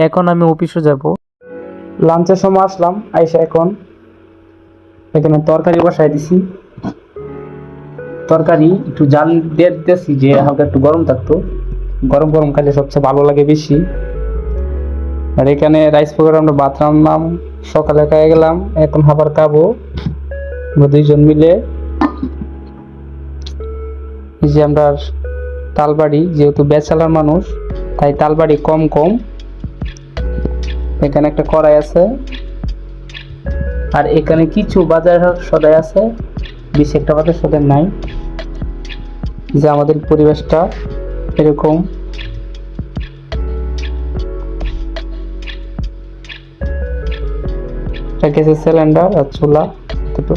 এখন আমি অফিসে যাব। লাঞ্চের সময় আসলাম, আইসা এখন এখানে তরকারি বসাই দিছি। তরকারি একটু জাল দিয়ে দিতেছি যে হালকা একটু গরম থাকতো, গরম গরম খাইলে সবচেয়ে ভালো লাগে বেশি। আর এখানে রাইস কুকারে আমরা ভাত রান্নাম, সকালে খাই গেলাম, এখন খাবার খাবো আমরা দুইজন মিলে। এই যে আমরা তালবাড়ি, যেহেতু ব্যাচেলার মানুষ তাই তালবাড়ি কম কম। এখানে একটা কড়াই আছে, আর এখানে কিছু বাজার সদাই আছে, বেশি একটা বাজার সদাই নাই। যে আমাদের পরিবেশটা এরকম। গ্যাসের সিলিন্ডার আর চুলা দুটো।